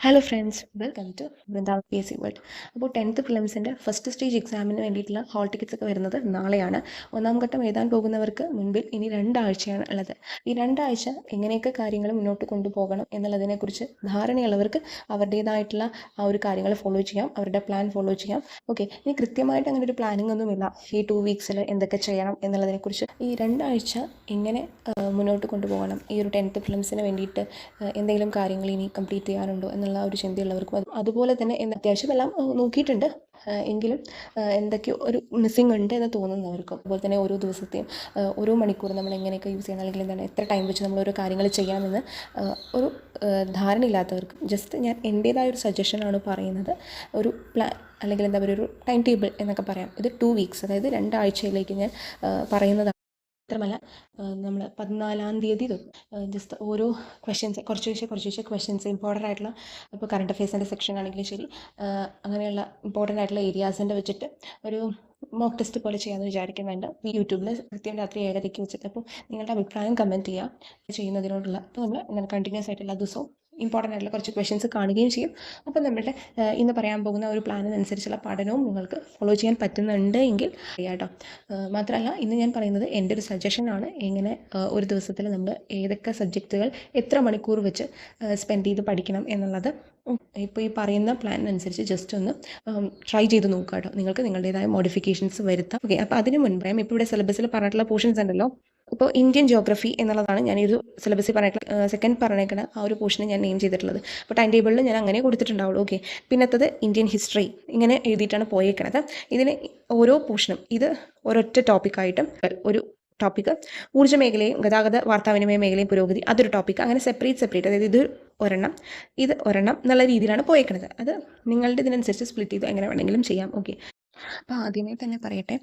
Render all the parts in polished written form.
Hello friends, welcome to Vrindavan P S C world. അപ്പോൾ 10th പ്രിലിംസിൻ്റെ first stage എക്സാമിന് വേണ്ടിയിട്ടുള്ള hall tickets ഒക്കെ വരുന്നത് നാളെയാണ്. ഒന്നാം ഘട്ടം എഴുതാൻ പോകുന്നവർക്ക് മുൻപിൽ ഇനി 2 ആഴ്ചയാണ് ഉള്ളത്. ഈ 2 ആഴ്ച എങ്ങനെയൊക്കെ കാര്യങ്ങൾ മുന്നോട്ട് കൊണ്ടുപോകണം എന്നുള്ളതിനെക്കുറിച്ച് ധാരണയുള്ളവർക്ക് അവരുടേതായിട്ടുള്ള ആ ഒരു കാര്യങ്ങൾ ഫോളോ ചെയ്യാം, അവരുടെ പ്ലാൻ ഫോളോ ചെയ്യാം. ഓക്കെ, ഇനി കൃത്യമായിട്ട് അങ്ങനെ ഒരു പ്ലാനിംഗ് ഒന്നുമില്ല ഈ 2 വീക്സിൽ എന്തൊക്കെ ചെയ്യണം എന്നുള്ളതിനെക്കുറിച്ച്. ഈ 2 ആഴ്ച എങ്ങനെ മുന്നോട്ട് കൊണ്ടുപോകണം, ഈ ഒരു 10th പ്രിലിംസിന് വേണ്ടിയിട്ട് എന്തെങ്കിലും കാര്യങ്ങൾ ഇനി കംപ്ലീറ്റ് ചെയ്യാനുണ്ടോ എന്നുള്ള ഒരു ചിന്തയുള്ളവർക്കും അതുപോലെ തന്നെ അത്യാവശ്യം എല്ലാം നോക്കിയിട്ടുണ്ട്, എങ്കിലും എന്തൊക്കെയോ ഒരു മിസ്സിംഗ് ഉണ്ട് എന്ന് തോന്നുന്നവർക്കും, അതുപോലെ തന്നെ ഓരോ ദിവസത്തെയും ഓരോ മണിക്കൂർ നമ്മൾ എങ്ങനെയൊക്കെ യൂസ് ചെയ്യണം, അല്ലെങ്കിൽ എന്താണ് എത്ര ടൈം വെച്ച് നമ്മൾ ഓരോ കാര്യങ്ങൾ ചെയ്യാമെന്ന് ഒരു ധാരണയില്ലാത്തവർക്ക് ജസ്റ്റ് ഞാൻ എൻ്റേതായൊരു സജഷനാണ് പറയുന്നത്. ഒരു പ്ലാൻ അല്ലെങ്കിൽ എന്താ പറയുക, ഒരു ടൈം ടേബിൾ എന്നൊക്കെ പറയാം. ഇത് 2 വീക്സ്, അതായത് 2 ആഴ്ചയിലേക്ക് ഞാൻ പറയുന്നതാണ്. മാത്രമല്ല, നമ്മൾ 14-ാം തീയതി ജസ്റ്റ് ഓരോ ക്വസ്റ്റ്യൻസ് കുറച്ച് ക്വസ്റ്റ്യൻസ് ഇമ്പോർട്ടൻ്റ് ആയിട്ടുള്ള, ഇപ്പോൾ കറണ്ട് അഫയേഴ്സിൻ്റെ സെക്ഷൻ ആണെങ്കിലും ശരി, അങ്ങനെയുള്ള ഇമ്പോർട്ടൻ്റ് ആയിട്ടുള്ള ഏരിയാസിൻ്റെ വെച്ചിട്ട് ഒരു മോക്ക് ടെസ്റ്റ് പോലെ ചെയ്യാമെന്ന് വിചാരിക്കുന്നുണ്ട്. യൂട്യൂബിൽ കൃത്യം രാത്രി 7:30 വെച്ചിട്ട്. അപ്പോൾ നിങ്ങളുടെ അഭിപ്രായം കമൻറ്റ് ചെയ്യുന്നതിനോടുള്ള. അപ്പോൾ നമ്മൾ ഇങ്ങനെ കണ്ടിന്യൂസ് ആയിട്ട് എല്ലാ ദിവസവും ഇമ്പോർട്ടൻ്റ് ആയിട്ടുള്ള കുറച്ച് ക്വസ്റ്റ്യൻസ് കാണുകയും ചെയ്യും. അപ്പോൾ നമ്മുടെ ഇന്ന് പറയാൻ പോകുന്ന ഒരു പ്ലാനിനനുസരിച്ചുള്ള പഠനവും നിങ്ങൾക്ക് ഫോളോ ചെയ്യാൻ പറ്റുന്നുണ്ട് എങ്കിൽ കേട്ടോ. മാത്രമല്ല, ഇന്ന് ഞാൻ പറയുന്നത് എൻ്റെ ഒരു സജഷനാണ്, എങ്ങനെ ഒരു ദിവസത്തിൽ നമ്മൾ ഏതൊക്കെ സബ്ജക്റ്റുകൾ എത്ര മണിക്കൂർ വെച്ച് സ്പെൻഡ് ചെയ്ത് പഠിക്കണം എന്നുള്ളത്. ഇപ്പോൾ ഈ പറയുന്ന പ്ലാനിനനുസരിച്ച് ജസ്റ്റ് ഒന്ന് ട്രൈ ചെയ്ത് നോക്കുക കേട്ടോ. നിങ്ങൾക്ക് നിങ്ങളുടേതായ മോഡിഫിക്കേഷൻസ് വരുത്താം. ഓക്കെ, അപ്പോൾ അതിന് മുൻപേ ഇപ്പോൾ ഇവിടെ സിലബസിൽ പറഞ്ഞിട്ടുള്ള പോർഷൻസ് ഉണ്ടല്ലോ. ഇപ്പോൾ ഇന്ത്യൻ ജോഗ്രഫി എന്നുള്ളതാണ് ഞാൻ ഈ ഒരു സിലബസിൽ പറഞ്ഞേക്കുന്ന സെക്കൻഡ് പറഞ്ഞേക്കുന്ന ആ ഒരു പോർഷന് ഞാൻ നെയിം ചെയ്തിട്ടുള്ളത്. അപ്പോൾ ടൈം ടേബിളിൽ ഞാൻ അങ്ങനെ കൊടുത്തിട്ടുണ്ടാവുള്ളൂ. ഓക്കെ, പിന്നത്തത് ഇന്ത്യൻ ഹിസ്റ്ററി ഇങ്ങനെ എഴുതിയിട്ടാണ് പോയേക്കണത്. ഇതിന് ഓരോ പോർഷനും ഇത് ഒരൊറ്റ ടോപ്പിക്കായിട്ടും, ഒരു ടോപ്പിക്ക് ഊർജ്ജ മേഖലയും ഗതാഗത വാർത്താവിനിമയ മേഖലയും പുരോഗതി, അതൊരു ടോപ്പിക്ക്, അങ്ങനെ സെപ്പറേറ്റ്, അതായത് ഇത് ഒരെണ്ണം എന്നുള്ള രീതിയിലാണ് പോയേക്കണത്. അത് നിങ്ങളുടെ ഇതിനനുസരിച്ച് സ്പ്ലിറ്റ് ചെയ്ത് എങ്ങനെ വേണമെങ്കിലും ചെയ്യാം. ഓക്കെ, അപ്പോൾ ആദ്യമേ തന്നെ പറയട്ടെ,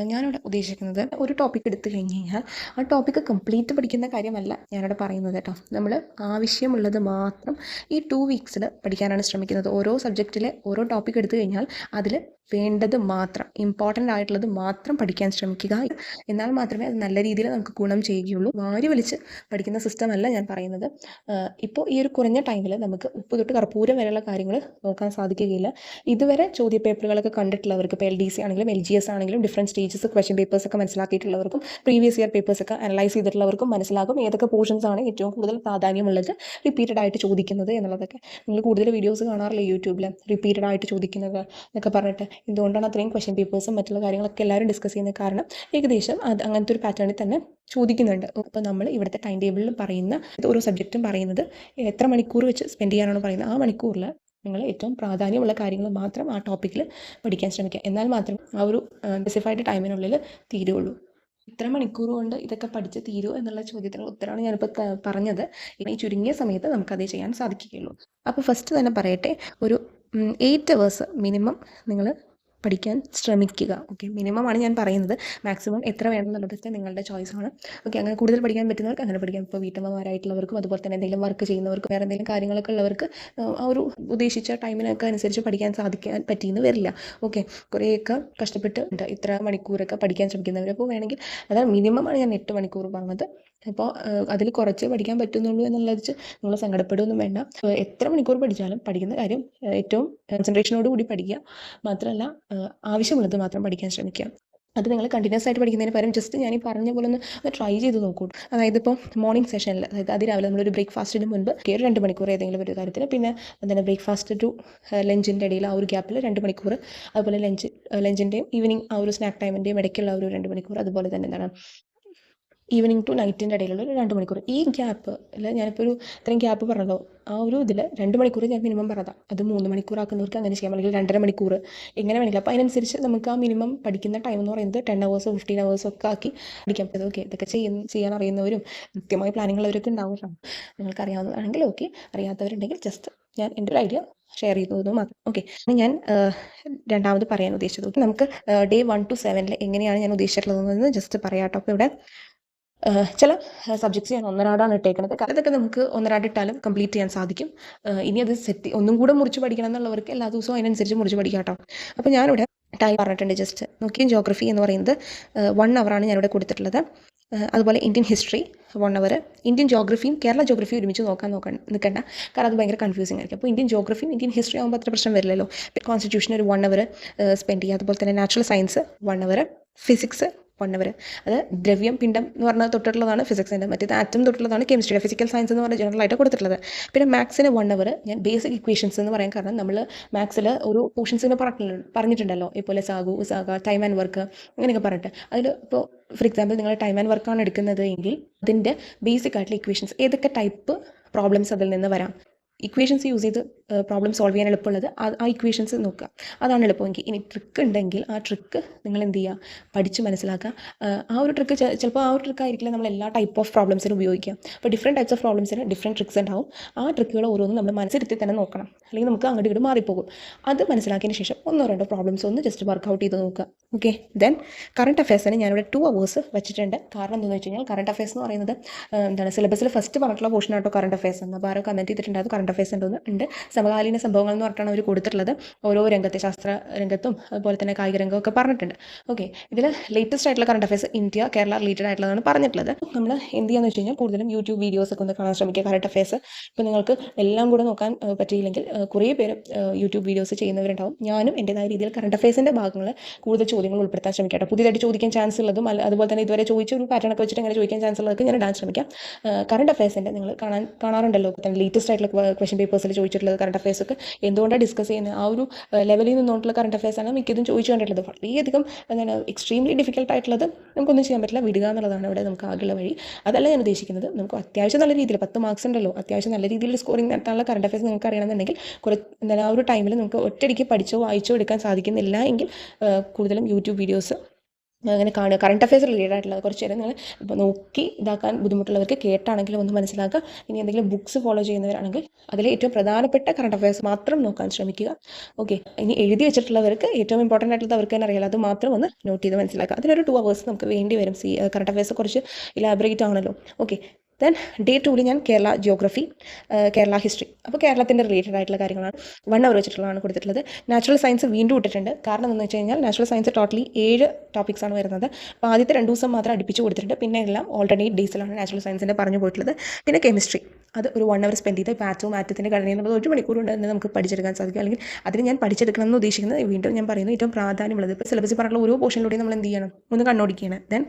ഞാനിവിടെ ഉദ്ദേശിക്കുന്നത് ഒരു ടോപ്പിക്ക് എടുത്തു കഴിഞ്ഞ് കഴിഞ്ഞാൽ ആ ടോപ്പിക്ക് കംപ്ലീറ്റ് പഠിക്കുന്ന കാര്യമല്ല ഞാനിവിടെ പറയുന്നത് കേട്ടോ. നമ്മൾ ആവശ്യമുള്ളത് മാത്രം ഈ 2 വീക്സിൽ പഠിക്കാനാണ് ശ്രമിക്കുന്നത്. ഓരോ സബ്ജക്റ്റിലെ ഓരോ ടോപ്പിക്ക് എടുത്തു കഴിഞ്ഞാൽ അതിൽ വേണ്ടത് മാത്രം, ഇമ്പോർട്ടൻ്റ് ആയിട്ടുള്ളത് മാത്രം പഠിക്കാൻ ശ്രമിക്കുക. എന്നാൽ മാത്രമേ അത് നല്ല രീതിയിൽ നമുക്ക് ഗുണം ചെയ്യുകയുള്ളൂ. വാരി വലിച്ച് പഠിക്കുന്ന സിസ്റ്റം അല്ല ഞാൻ പറയുന്നത്. ഇപ്പോൾ ഈ ഒരു കുറഞ്ഞ ടൈമിൽ നമുക്ക് ഉപ്പ് തൊട്ട് കർപ്പൂരം വരെയുള്ള കാര്യങ്ങൾ നോക്കാൻ സാധിക്കുകയില്ല. ഇതുവരെ ചോദ്യപേപ്പറുകളൊക്കെ കണ്ടിട്ടുള്ളവർക്ക്, ഇപ്പോൾ LDC ആണെങ്കിലും LGS ആണെങ്കിലും ഡിഫറെൻറ്റ് സ്റ്റേജസ് ക്വസ്റ്റ്യൻ പേപ്പേഴ്സൊക്കെ മനസ്സിലാക്കിയിട്ടുള്ളവർക്കും പ്രീവിയസ് ഇയർ പേപ്പേഴ്സൊക്കെ അനലൈസ് ചെയ്തിട്ടുള്ളവർക്കും മനസ്സിലാകും ഏതൊക്കെ പോർഷൻസ് ആണ് ഏറ്റവും കൂടുതൽ പ്രാധാന്യമുള്ളത്, റിപ്പീറ്റഡ് ആയിട്ട് ചോദിക്കുന്നത് എന്നുള്ളതൊക്കെ. നിങ്ങൾ കൂടുതൽ വീഡിയോസ് കാണാറില്ല യൂട്യൂബിൽ, റിപ്പീറ്റഡ് ആയിട്ട് ചോദിക്കുന്നത് എന്നൊക്കെ പറഞ്ഞിട്ട്. എന്തുകൊണ്ടാണ് അത്രയും ക്വസ്റ്റ്യൻ പേപ്പേഴ്സും മറ്റുള്ള കാര്യങ്ങളൊക്കെ എല്ലാവരും ഡിസ്കസ് ചെയ്യുന്നത്? കാരണം ഏകദേശം അത് അങ്ങനത്തെ ഒരു പാറ്റേണിൽ തന്നെ ചോദിക്കുന്നുണ്ട്. അപ്പോൾ നമ്മൾ ഇവിടുത്തെ ടൈം ടേബിളിൽ പറയുന്ന ഓരോ സബ്ജക്റ്റും പറയുന്നത് എത്ര മണിക്കൂർ വെച്ച് സ്പെൻഡ് ചെയ്യാനാണ് പറയുന്നത്. ആ മണിക്കൂറിൽ നിങ്ങൾ ഏറ്റവും പ്രാധാന്യമുള്ള കാര്യങ്ങൾ മാത്രം ആ ടോപ്പിക്കിൽ പഠിക്കാൻ ശ്രമിക്കുക. എന്നാൽ മാത്രമേ ആ ഒരു സ്പെസിഫൈഡ് ടൈമിനുള്ളിൽ തീരുള്ളൂ. ഇത്ര മണിക്കൂർ കൊണ്ട് ഇതൊക്കെ പഠിച്ച് തീരുമോ എന്നുള്ള ചോദ്യത്തിന് ഉത്തരമാണ് ഞാനിപ്പോൾ പറഞ്ഞത്. ഈ ചുരുങ്ങിയ സമയത്ത് നമുക്കതേ ചെയ്യാൻ സാധിക്കുകയുള്ളൂ. അപ്പോൾ ഫസ്റ്റ് തന്നെ പറയട്ടെ, ഒരു 8 hours മിനിമം നിങ്ങൾ പഠിക്കാൻ ശ്രമിക്കുക. ഓക്കെ, മിനിമമാണ് ഞാൻ പറയുന്നത്. മാക്സിമം എത്ര വേണമെന്നുള്ളതൊക്കെ നിങ്ങളുടെ ചോയ്സാണ്. ഓക്കെ, അങ്ങനെ കൂടുതൽ പഠിക്കാൻ പറ്റുന്നവർക്ക് അങ്ങനെ പഠിക്കാം. ഇപ്പോൾ വീട്ടമ്മമാരായിട്ടുള്ളവർക്കും അതുപോലെ തന്നെ എന്തെങ്കിലും വർക്ക് ചെയ്യുന്നവർക്കും വേറെ എന്തെങ്കിലും കാര്യങ്ങളൊക്കെ ഉള്ളവർക്ക് ആ ഒരു ഉദ്ദേശിച്ച ടൈമിനൊക്കെ അനുസരിച്ച് പഠിക്കാൻ പറ്റിയെന്ന് വരില്ല. ഓക്കെ, കുറേയൊക്കെ കഷ്ടപ്പെട്ട് ഇത്ര മണിക്കൂറൊക്കെ പഠിക്കാൻ ശ്രമിക്കുന്നവർ. അപ്പോൾ വേണമെങ്കിൽ അതാണ് മിനിമമാണ് ഞാൻ 8 മണിക്കൂർ പറഞ്ഞത്. അപ്പോൾ അതിൽ കുറച്ച് പഠിക്കാൻ പറ്റുന്നുള്ളൂ എന്നുള്ളത് വെച്ച് നിങ്ങൾ സങ്കടപ്പെടുകയൊന്നും വേണ്ട. എത്ര മണിക്കൂർ പഠിച്ചാലും പഠിക്കുന്ന കാര്യം ഏറ്റവും കോൺസെൻട്രേഷനോട് കൂടി പഠിക്കുക. മാത്രമല്ല, ആവശ്യമുള്ളത് മാത്രം പഠിക്കാൻ ശ്രമിക്കുക. അത് നിങ്ങൾ കണ്ടിന്യൂസ് ആയിട്ട് പഠിക്കുന്നതിന് പകരം ജസ്റ്റ് ഞാൻ ഈ പറഞ്ഞ പോലെ ഒന്ന് ട്രൈ ചെയ്ത് നോക്കൂ. അതായത് ഇപ്പോൾ മോർണിംഗ് സെഷനിൽ, അതായത് അതിരാവിലെ നമ്മളൊരു ബ്രേക്ക്ഫാസ്റ്റിന് മുൻപ് ഒരു 2 മണിക്കൂർ ഏതെങ്കിലും ഒരു കാര്യത്തിന്, പിന്നെ എന്താണ് ബ്രേക്ക്ഫാസ്റ്റ് ടു ലഞ്ചിൻ്റെ ഇടയിൽ ആ ഒരു ഗ്യാപ്പിൽ 2 മണിക്കൂർ, അതുപോലെ ലഞ്ചിൻ്റെയും ഈവനിങ് ആ ഒരു സ്നാക്ക് ടൈമിൻ്റെയും ഇടയ്ക്കുള്ള ഒരു 2 മണിക്കൂർ, അതുപോലെ തന്നെ എന്താണ് ഈവനിങ് ടു നൈറ്റിൻ്റെ ഇടയിലുള്ള ഒരു 2 മണിക്കൂർ. ഈ ഗ്യാപ്പ് അല്ല, ഞാനിപ്പോൾ ഇത്രയും ഗ്യാപ്പ് പറഞ്ഞല്ലോ, ആ ഒരു ഇതിൽ 2 മണിക്കൂർ ഞാൻ മിനിമം പറഞ്ഞതാണ്. അത് 3 മണിക്കൂറാക്കുന്നവർക്ക് അങ്ങനെ ചെയ്യാം, അല്ലെങ്കിൽ 2.5 മണിക്കൂർ, എങ്ങനെ വേണമെങ്കിലും. അപ്പോൾ അതിനനുസരിച്ച് നമുക്ക് ആ മിനിമം പഠിക്കുന്ന ടൈം എന്ന് പറയുന്നത് 10 hours 15 hours ഒക്കെ ആക്കി പഠിക്കാം. ഓക്കെ, ഇതൊക്കെ ചെയ്യാൻ അറിയുന്നവരും കൃത്യമായി പ്ലാനിങ് ഉള്ളവരൊക്കെ ഉണ്ടാവും. നിങ്ങൾക്ക് അറിയാവുന്നതാണെങ്കിൽ ഓക്കെ, അറിയാത്തവരുണ്ടെങ്കിൽ ജസ്റ്റ് ഞാൻ എൻ്റെ ഒരു ഐഡിയ ഷെയർ ചെയ്തത് മാത്രം. ഓക്കെ, ഞാൻ രണ്ടാമത് പറയാൻ ഉദ്ദേശിച്ചത്, നമുക്ക് Day 1 to 7 എങ്ങനെയാണ് ഞാൻ ഉദ്ദേശിച്ചിട്ടുള്ളതെന്ന് ജസ്റ്റ് പറയാം കേട്ടോ. അപ്പോൾ ഇവിടെ ചില സബ്ജക്ട്സ് ഞാൻ ഒന്നരാടാണ് ഇട്ടേക്കുന്നത്. അതൊക്കെ നമുക്ക് ഒന്നരാടിട്ടാലും കംപ്ലീറ്റ് ചെയ്യാൻ സാധിക്കും. ഇനി അത് ഒന്നും കൂടെ മുറിച്ച് പഠിക്കണം എന്നുള്ളവർക്ക് എല്ലാ ദിവസവും അതിനനുസരിച്ച് മുറിച്ച് പഠിക്കാം കേട്ടോ. അപ്പോൾ ഞാനിവിടെ ടൈം പറഞ്ഞിട്ടുണ്ട്. ജസ്റ്റ് നോക്കിയും ജോഗ്രഫി എന്ന് പറയുന്നത് 1 hour ഞാനിവിടെ കൊടുത്തിട്ടുള്ളത്. അതുപോലെ ഇന്ത്യൻ ഹിസ്റ്ററി 1 അവർ, ഇന്ത്യൻ ജോഗ്രഫിയും കേരള ജോഗ്രഫിയും ഒരുമിച്ച് നിൽക്കണ്ട, കാരണം അത് ഭയങ്കര കൺഫ്യൂസിങ് ആയിരിക്കും. അപ്പോൾ ഇന്ത്യൻ ജോഗ്രഫിയും ഇന്ത്യൻ ഹിസ്റ്ററി ആകുമ്പോൾ അത്ര പ്രശ്നം വരില്ലല്ലോ. കോൺസ്റ്റിറ്റ്യൂഷൻ ഒരു 1 അവർ സ്പെൻഡ് ചെയ്യുക. അതുപോലെ തന്നെ നാച്ചുറൽ സയൻസ് 1 അവർ, ഫിസിക്സ് 1 അവർ. അത് ദ്രവ്യം പിണ്ഡം എന്ന് പറഞ്ഞാൽ തൊട്ടിട്ടുള്ളതാണ് ഫിസിക്സിൻ്റെ, മറ്റേത് ആറ്റം തൊട്ടുള്ളതാണ് കെമിസ്ട്രിയുടെ. ഫിസിക്കൽ സയൻസ് എന്ന് പറഞ്ഞാൽ ജനറലായിട്ട് കൊടുത്തിട്ടുള്ളത്. പിന്നെ മാത്സിന് 1 അവർ ഞാൻ ബേസിക് ഇക്വേഷൻസ് എന്ന് പറയാൻ കാരണം നമ്മൾ മാത്സിൽ ഒരു പോർഷൻസിന് പറഞ്ഞിട്ടുണ്ടല്ലോ, ഇപ്പോൾ സാഗു സാഗ ടൈം ആൻഡ് വർക്ക് അങ്ങനെയൊക്കെ പറഞ്ഞിട്ട്, അതിൽ ഇപ്പോൾ ഫോർ എക്സാമ്പിൾ നിങ്ങൾ ടൈം ആൻഡ് വർക്കാണ് എടുക്കുന്നത് എങ്കിൽ അതിൻ്റെ ബേസിക് ആയിട്ടുള്ള ഇക്വേഷൻസ് ഏതൊക്കെ ടൈപ്പ് പ്രോബ്ലംസ് അതിൽ നിന്ന് വരാം, ഇക്വേഷൻസ് യൂസ് ചെയ്ത് പ്രോബ്ലം സോൾവ് ചെയ്യാൻ എളുപ്പമുള്ളത് ആ ഇക്വേഷൻസ് നോക്കുക, അതാണ് എളുപ്പമെങ്കിൽ. ഇനി ട്രിക്ക് ഉണ്ടെങ്കിൽ ആ ട്രിക്ക് നിങ്ങൾ എന്ത് ചെയ്യുക, പഠിച്ച് മനസ്സിലാക്കുക. ആ ഒരു ട്രിക്ക് ചിലപ്പോൾ ആ ഒരു ട്രിക്ക് ആയിരിക്കില്ല നമ്മൾ എല്ലാ ടൈപ്പ് ഓഫ് പ്രോബ്ലംസിനും ഉപയോഗിക്കുക. അപ്പോൾ ഡിഫറെൻറ്റ് ടൈപ്സ് ഓഫ് പ്രോബ്ലംസിന് ഡിഫറെൻറ്റ് ട്രിക്സ് ഉണ്ടാവും. ആ ട്രിക്കുകൾ ഓരോന്നും നമ്മൾ മനസ്സിരുത്തി തന്നെ നോക്കണം, അല്ലെങ്കിൽ നമുക്ക് അങ്ങോട്ട് ഇങ്ങോട്ട് മാറിപ്പോകും. അത് മനസ്സിലാക്കിയതിന് ശേഷം 1-2 പ്രോബ്ലംസ് ഒന്ന് ജസ്റ്റ് വർക്കൗട്ട് ചെയ്ത് നോക്കുക. ഓക്കെ, ദെൻ കറണ്ട് അഫയേഴ്സിന് ഞാനിവിടെ 2 hours വെച്ചിട്ടുണ്ട്. കാരണം എന്താണെന്ന് വെച്ച് കഴിഞ്ഞാൽ കറണ്ട് അഫയേഴ്സ് എന്ന് പറയുന്നത് സിലബസിൽ ഫസ്റ്റ് പറഞ്ഞിട്ടുള്ള പോർഷൻ ആട്ടോ കറണ്ട് അഫയേഴ്സ് എന്ന്. അപ്പോൾ ആരോ കമൻറ്റ് ചെയ്തിട്ടുണ്ടായത് കറണ്ട് അഫയേഴ്സ് ഉണ്ട്, സമകാലീന സംഭവങ്ങൾ എന്ന് പറഞ്ഞിട്ടാണ് അവർ കൊടുത്തിട്ടുള്ളത്. ഓരോ രംഗത്തെ ശാസ്ത്ര രംഗത്തും അതുപോലെ തന്നെ കായിക രംഗമൊക്കെ പറഞ്ഞിട്ടുണ്ട്. ഓക്കെ, ഇതിൽ ലേറ്റസ്റ്റ് ആയിട്ടുള്ള current affairs India Kerala related ആയിട്ടുള്ളതാണ് പറഞ്ഞിട്ടുള്ളത്. നമ്മൾ എന്ത് ചെയ്യാന്ന് വെച്ച് കഴിഞ്ഞാൽ കൂടുതലും യൂട്യൂബ് വീഡിയോസ് ഒക്കെ ഒന്ന് കാണാൻ ശ്രമിക്കുക കറണ്ട് അഫയേഴ്സ്. ഇപ്പോൾ നിങ്ങൾക്ക് എല്ലാം കൂടെ നോക്കാൻ പറ്റിയില്ലെങ്കിൽ കുറേ പേര് യൂട്യൂബ് വീഡിയോസ് ചെയ്യുന്നവരുണ്ടാവും. ഞാനും എൻ്റെതായ രീതിയിൽ കറണ്ട് അഫയേഴ്സിൻ്റെ ഭാഗങ്ങൾ കൂടുതൽ ചോദ്യങ്ങൾ ഉൾപ്പെടുത്താൻ ശ്രമിക്കട്ടെ. പുതിയതായിട്ട് ചോദിക്കാൻ ചാൻസ് ഉള്ളതും അതുപോലെ തന്നെ ഇതുവരെ ചോദിച്ച ഒരു പാറ്റേൺ ഒക്കെ വെച്ചിട്ട് അങ്ങനെ ചോദിക്കാൻ ചാൻസ് ഉള്ളതൊക്കെ ഞാൻ ഇടാൻ ശ്രമിക്കാം. കറണ്ട് അഫയേഴ്സിൻ്റെ നിങ്ങൾ കാണാറുണ്ടല്ലോ ലേറ്റസ്റ്റ് ആയിട്ടുള്ള ക്വസ്റ്റ്യൻ പേപ്പേഴ്സിൽ ചോദിച്ചിട്ടുള്ളത് കറണ്ട് അഫയേഴ്സ് ഒക്കെ എന്തുകൊണ്ടാണ് ഡിസ്കസ് ചെയ്യുന്നത്, ആ ഒരു ലെവലിൽ നിന്നുകൊണ്ടുള്ള കറണ്ട് അഫയേഴ്സാണ് മിക്കതും ചോദിച്ചു കണ്ടിട്ടുള്ളത്. വളരെയധികം എന്താണ് എക്സ്ട്രീംലി ഡിഫിക്കൽട്ട് ആയിട്ടുള്ളത് നമുക്കൊന്നും ചെയ്യാൻ പറ്റില്ല, വിടുക എന്നുള്ളതാണ് ഇവിടെ നമുക്ക് ആകെയുള്ള വഴി. അതല്ല ഞാൻ ഉദ്ദേശിക്കുന്നത്, നമുക്ക് അത്യാവശ്യം നല്ല രീതിയിൽ 10 മാർക്സ് ഉണ്ടല്ലോ, അത്യാവശ്യം നല്ല രീതിയിൽ സ്കോറിംഗ് നടത്താനുള്ള കറണ്ട് അഫയേഴ്സ് നിങ്ങൾക്ക് അറിയണമെന്നുണ്ടെങ്കിൽ എന്താണ് ആ ഒരു ടൈമിൽ നമുക്ക് ഒറ്റയടിക്ക് പഠിച്ചോ വായിച്ചോ എടുക്കാൻ സാധിക്കുന്നില്ല എങ്കിൽ കൂടുതലും യൂട്യൂബ് വീഡിയോസ് അങ്ങനെ കാണുക. കറണ്ട് അഫയേഴ്സ് റിലേറ്റഡ് ആയിട്ടുള്ളത് കുറച്ച് നേരം നിങ്ങൾ ഇപ്പോൾ നോക്കി ഇതാക്കാൻ ബുദ്ധിമുട്ടുള്ളവർക്ക് കേട്ടാണെങ്കിലും ഒന്ന് മനസ്സിലാക്കുക. ഇനി എന്തെങ്കിലും ബുക്സ് ഫോളോ ചെയ്യുന്നവരാണെങ്കിൽ അതിൽ ഏറ്റവും പ്രധാനപ്പെട്ട കറണ്ട് അഫയേഴ്സ് മാത്രം നോക്കാൻ ശ്രമിക്കുക. ഓക്കെ, ഇനി എഴുതി വെച്ചിട്ടുള്ളവർക്ക് ഏറ്റവും ഇമ്പോർട്ടൻ്റ് ആയിട്ടുള്ളത് അവർക്ക് തന്നെ അറിയാലോ, അത് മാത്രം ഒന്ന് നോട്ട് ചെയ്ത് മനസ്സിലാക്കുക. അതിനൊരു 2 hours നമുക്ക് വേണ്ടി വരും. കറണ്ട് അഫയേഴ്സ് കുറച്ച് ഇലാബറേറ്റ് ആണല്ലോ. ഓക്കെ, ദെൻ ഡേ 2 ഞാൻ കേരള ജിയോഗ്രഫി, കേരള ഹിസ്റ്ററി, അപ്പോൾ കേരളത്തിൻ്റെ റിലേറ്റഡ് ആയിട്ടുള്ള കാര്യങ്ങളാണ് 1 hour വെച്ചിട്ടുള്ളതാണ് കൊടുത്തിട്ടുള്ളത്. നാച്ചുറൽ സയൻസ് വീണ്ടും ഇട്ടിട്ടുണ്ട്. കാരണം എന്താണെന്ന് വെച്ച് കഴിഞ്ഞാൽ നാച്ചുറൽ സയൻസ് ടോട്ടലി 7 ടോപ്പിക്സാണ് വരുന്നത്. അപ്പോൾ ആദ്യത്തെ 2 ദിവസം മാത്രം അടുപ്പിച്ച് കൊടുത്തിട്ടുണ്ട്, പിന്നെ എല്ലാം ഓൾട്ടർനേറ്റ് ഡേയ്സിലാണ് നാച്ചുറൽ സയൻസിൻ്റെ പറഞ്ഞു പോയിട്ടുള്ളത്. പിന്നെ കെമിസ്ട്രി അത് ഒരു 1 hour സ്പെൻഡ് ചെയ്ത് ഇപ്പോൾ ആറ്റത്തിൻ്റെ ഘടന എന്നുള്ളത് 1 മണിക്കൂർ കൊണ്ട് തന്നെ നമുക്ക് പഠിച്ചെടുക്കാൻ സാധിക്കും. അല്ലെങ്കിൽ അതിന് ഞാൻ പഠിച്ചെടുക്കണം എന്ന് ഉദ്ദേശിക്കുന്നത് വീണ്ടും ഞാൻ പറയുന്നു ഏറ്റവും പ്രാധാന്യമുള്ളത് ഇപ്പോൾ സിലബസിൽ പറഞ്ഞുള്ള ഓരോ പോർഷനിലൂടെയും നമ്മൾ എന്ത് ചെയ്യണം, ഒന്ന് കണ്ണോടിക്കുകയാണ്. ദെൻ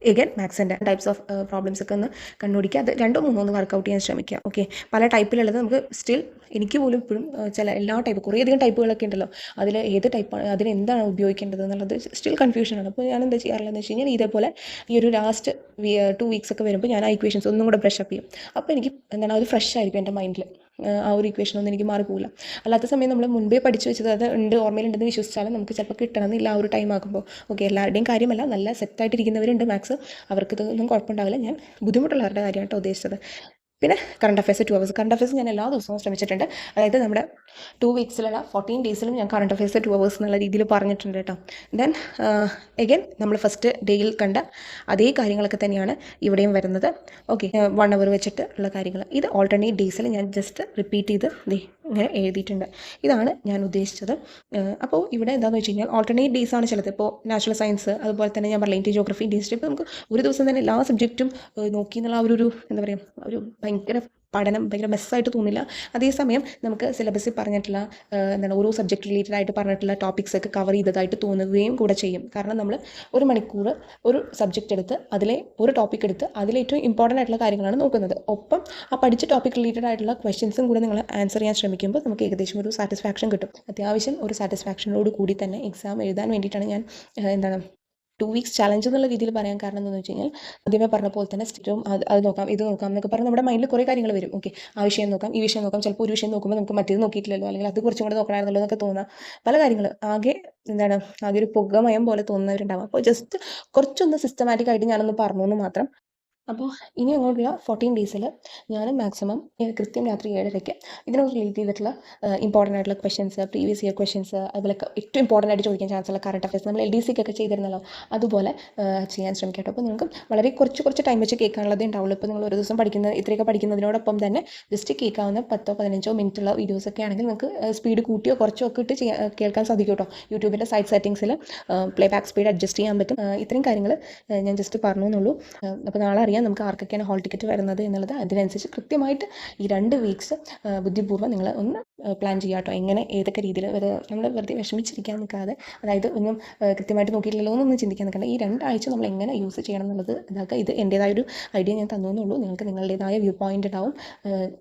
എഗൈൻ മാത്സിൻ്റെ ടൈപ്സ് ഓഫ് പ്രോബ്ലംസ് ഒക്കെ ഒന്ന് കണ്ടുപിടിക്കുക. അത് 2-3 വർക്കൗട്ട് ചെയ്യാൻ ശ്രമിക്കുക. ഓക്കെ, പല ടൈപ്പിലുള്ളത് നമുക്ക് സ്റ്റിൽ എനിക്ക് പോലും ഇപ്പോഴും എല്ലാ ടൈപ്പ് കുറേയധികം ടൈപ്പുകളൊക്കെ ഉണ്ടല്ലോ, അതിൽ ഏത് ടൈപ്പാണ് അതിന് എന്താണ് ഉപയോഗിക്കേണ്ടത് എന്നുള്ളത് സ്റ്റിൽ കൺഫ്യൂഷനാണ്. അപ്പോൾ ഞാൻ എന്താ ചെയ്യാറുള്ളതെന്ന് വെച്ച് കഴിഞ്ഞാൽ ഇതേപോലെ ഈ ഒരു ലാസ്റ്റ് 2 weeks ഒക്കെ വരുമ്പോൾ ഞാൻ ആ ഇക്വേഷൻസ് ഒന്നും കൂടെ ബ്രഷ് അപ്പ് ചെയ്യും. അപ്പോൾ എനിക്ക് എന്താണ് അത് ഫ്രഷ് ആയിരിക്കും എൻ്റെ മൈൻഡിൽ, ആ ഒരു ഇക്വേഷനൊന്നും എനിക്ക് മാറിപ്പോകില്ല. അല്ലാത്ത സമയം നമ്മൾ മുൻപേ പഠിച്ചു വെച്ചത് അത് ഓർമ്മയിലുണ്ടെന്ന് വിശ്വസിച്ചാലും നമുക്ക് ചിലപ്പോൾ കിട്ടണമെന്നില്ല ആ ഒരു ടൈം ആകുമ്പോൾ. ഓക്കെ, എല്ലാവരുടെയും കാര്യമല്ല, നല്ല സെറ്റായിട്ടിരിക്കുന്നവരുണ്ട് മാത്സ്, അവർക്ക് ഇതൊന്നും കുഴപ്പമുണ്ടാവില്ല. ഞാൻ ബുദ്ധിമുട്ടുള്ളവരുടെ കാര്യമായിട്ടോ ഉദ്ദേശിച്ചത്. പിന്നെ current affairs 2 hours. Current affairs ഞാൻ എല്ലാ ദിവസവും ശ്രമിച്ചിട്ടുണ്ട്. അതായത് നമ്മുടെ 2 weeksലുള്ള 14 daysലും ഞാൻ കറണ്ട് അഫയേഴ്സ് 2 hours എന്നുള്ള രീതിയിൽ പറഞ്ഞിട്ടുണ്ട് കേട്ടോ. ദെൻ എഗൈൻ നമ്മൾ ഫസ്റ്റ് ഡേയിൽ കണ്ട അതേ കാര്യങ്ങളൊക്കെ തന്നെയാണ് ഇവിടെയും വരുന്നത്. ഓക്കെ, 1 hour വെച്ചിട്ട് ഉള്ള കാര്യങ്ങൾ ഇത് ഓൾട്ടർനേറ്റ് ഡേയ്സിൽ ഞാൻ ജസ്റ്റ് റിപ്പീറ്റ് ചെയ്ത് ഇങ്ങനെ എഴുതിയിട്ടുണ്ട്. ഇതാണ് ഞാൻ ഉദ്ദേശിച്ചത്. അപ്പോൾ ഇവിടെ എന്താണെന്ന് വെച്ച് കഴിഞ്ഞാൽ ഓൾട്ടർനേറ്റ് ഡേയ്സ് ആണ് ചിലത്. ഇപ്പോൾ നാച്ചുറൽ സയൻസ് അതുപോലെ തന്നെ ഞാൻ പറഞ്ഞ ഇന്ത്യൻ ജോഗ്രഫി, ഇന്ത്യൻ ഹിസ്റ്ററി, ഇപ്പോൾ നമുക്ക് ഒരു ദിവസം തന്നെ എല്ലാ സബ്ജക്റ്റും നോക്കി എന്നുള്ള ഒരു എന്താ പറയുക ഒരു ഭയങ്കര പഠനം ഭയങ്കര മെസ്സായിട്ട് തോന്നില്ല. അതേസമയം നമുക്ക് സിലബസിൽ പറഞ്ഞിട്ടുള്ള എന്താണ് ഓരോ സബ്ജക്റ്റ് റിലേറ്റഡ് ആയിട്ട് പറഞ്ഞിട്ടുള്ള ടോപ്പിക്സ് ഒക്കെ കവർ ചെയ്തതായിട്ട് തോന്നുകയും കൂടെ ചെയ്യും. കാരണം നമ്മൾ 1 മണിക്കൂർ ഒരു സബ്ജക്റ്റ് എടുത്ത് അതിലെ ഒരു ടോപ്പിക് എടുത്ത് അതിലേറ്റവും ഇമ്പോർട്ടൻ്റ് ആയിട്ടുള്ള കാര്യങ്ങളാണ് നോക്കുന്നത്. ഒപ്പം ആ പഠിച്ച ടോപ്പിക് റിലേറ്റഡ് ആയിട്ടുള്ള ക്വസ്റ്റ്യൻസും കൂടെ നിങ്ങൾ ആൻസർ ചെയ്യാൻ ശ്രമിക്കുമ്പോൾ നമുക്ക് ഏകദേശം ഒരു സാറ്റിസ്ഫാക്ഷൻ കിട്ടും. അത്യാവശ്യം ഒരു സാറ്റിസ്ഫാക്ഷനോട് കൂടി തന്നെ എക്സാം എഴുതാൻ വേണ്ടിയിട്ടാണ് ഞാൻ എന്താണ് 2 weeks ചാലഞ്ച് എന്നുള്ള രീതിയിൽ പറയാൻ കാരണം എന്താണെന്ന് വെച്ച് കഴിഞ്ഞാൽ ആദ്യമേ പറഞ്ഞ പോലെ തന്നെ സ്ഥിരവും അത് നോക്കാം ഇത് നോക്കാം എന്നൊക്കെ പറഞ്ഞ് നമ്മുടെ മൈൻഡിൽ കുറേ കാര്യങ്ങൾ വരും. ഓക്കെ, ആ വിഷയം നോക്കാം, ഈ വിഷയം നോക്കാം, ചിലപ്പോൾ ഒരു വിഷയം നോക്കുമ്പോൾ നമുക്ക് മറ്റേത് നോക്കിയിട്ടില്ലല്ലോ, അല്ലെങ്കിൽ അത് കുറച്ചും കൂടെ നോക്കണമായിരുന്നല്ലോ എന്നൊക്കെ തോന്നാം. പല കാര്യങ്ങൾ ആകെ ഒരു പുകമയം പോലെ തോന്നുന്നവരുണ്ടാവും. അപ്പോൾ ജസ്റ്റ് കുറച്ചൊന്ന് സിസ്റ്റമാറ്റിക് ആയിട്ട് ഞാനൊന്ന് പറഞ്ഞു എന്ന് മാത്രം. അപ്പോൾ ഇനി അങ്ങോട്ടുള്ള 14 ഡേയ്സിൽ ഞാൻ മാക്സിമം കൃത്യം രാത്രി 7:30 ഇതിനോട് റിലേറ്റ് ചെയ്തിട്ടുള്ള ഇമ്പോർട്ടൻ്റ് ആയിട്ടുള്ള ക്വസ്റ്റ്യൻസ്, പ്രീവിയസ് ഇയർ ക്വസ്റ്റ്യൻസ്, അതുപോലെ ഏറ്റവും ഇമ്പോർട്ടൻ്റ് ആയിട്ട് ചോദിക്കാൻ ചാൻസ് ഉള്ള കറണ്ട് അഫയേഴ്സ് നമ്മൾ LDC ഒക്കെ ചെയ്തിരുന്നല്ലോ, അതുപോലെ ചെയ്യാൻ ശ്രമിക്കാം കേട്ടോ. അപ്പോൾ നിങ്ങൾക്ക് വളരെ കുറച്ച് ടൈം വെച്ച് കേൾക്കാനുള്ളതേ ഉണ്ടാവുള്ളൂ. ഇപ്പോൾ നിങ്ങൾ ഒരു ദിവസം ഇത്രയൊക്കെ പഠിക്കുന്നതിനോടൊപ്പം തന്നെ ജസ്റ്റ് കേൾക്കാവുന്ന 10-15 മിനിറ്റുള്ള വീഡിയോസൊക്കെ ആണെങ്കിൽ നിങ്ങൾക്ക് സ്പീഡ് കൂട്ടിയോ കുറച്ചോ ഒക്കെ ഇട്ട് കേൾക്കാൻ സാധിക്കും കേട്ടോ. യൂട്യൂബിൻ്റെ സൈഡ് സെറ്റിങ്സിൽ പ്ലേ ബാക്ക് സ്പീഡ് അഡ്ജസ്റ്റ് ചെയ്യാൻ പറ്റും. ഇത്രയും കാര്യങ്ങൾ ഞാൻ ജസ്റ്റ് പറഞ്ഞു എന്നുള്ളൂ. അപ്പോൾ നാളെ അറിയാം നമുക്ക് ആർക്കൊക്കെയാണ് ഹോൾ ടിക്കറ്റ് വരുന്നത് എന്നുള്ളത്. അതിനനുസരിച്ച് കൃത്യമായിട്ട് ഈ 2 വീക്സ് ബുദ്ധിപൂർവ്വം നിങ്ങൾ ഒന്ന് പ്ലാൻ ചെയ്യുക കേട്ടോ. എങ്ങനെ ഏതൊക്കെ രീതിയിൽ നമ്മൾ വെറുതെ വിഷമിച്ചിരിക്കാൻ നിൽക്കാതെ, അതായത് ഒന്നും കൃത്യമായിട്ട് നോക്കിയിട്ടില്ലല്ലോ എന്നൊന്നും ചിന്തിക്കാൻ നിൽക്കേണ്ട. ഈ 2 ആഴ്ച നമ്മൾ എങ്ങനെ യൂസ് ചെയ്യണം എന്നുള്ളത് ഇതാക്കുക. ഇത് എൻ്റേതായൊരു ഐഡിയ ഞാൻ തന്നു എന്നുള്ളൂ. നിങ്ങൾക്ക് നിങ്ങളുടേതായ വ്യൂ പോയിൻ്റ് ഉണ്ടാവും,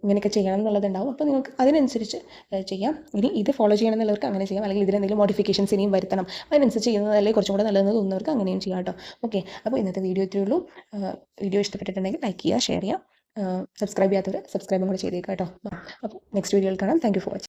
ഇങ്ങനെയൊക്കെ ചെയ്യണം എന്നുള്ളതുണ്ടാവും. അപ്പോൾ നിങ്ങൾക്ക് അതിനനുസരിച്ച് ചെയ്യാം. ഇനി ഇത് ഫോളോ ചെയ്യണം എന്നുള്ളവർക്ക് അങ്ങനെ ചെയ്യാം, അല്ലെങ്കിൽ ഇതിലെന്തെങ്കിലും മോഡിഫിക്കേഷൻസ് ഇനിയും വരുത്തണം അതിനനുസരിച്ച് ചെയ്യുന്നതല്ലേ കുറച്ചും കൂടെ നല്ലതെന്ന് തോന്നുന്നവർക്ക് അങ്ങനെയും ചെയ്യാം കേട്ടോ. ഓക്കെ, അപ്പോൾ ഇന്നത്തെ വീഡിയോ ഇത്രയേ ഉള്ളൂ. വീഡിയോ ഇഷ്ടപ്പെട്ടിട്ടുണ്ടെങ്കിൽ ലൈക്ക് ചെയ്യുക, ഷെയർ ചെയ്യുക, സബ്സ്ക്രൈബ് ചെയ്യാത്തവർ സബ്സ്ക്രൈബും കൂടെ ചെയ്തേക്കാം കേട്ടോ. അപ്പോൾ നെക്സ്റ്റ് വീഡിയോയിൽ കാണാം. Thank you for watching.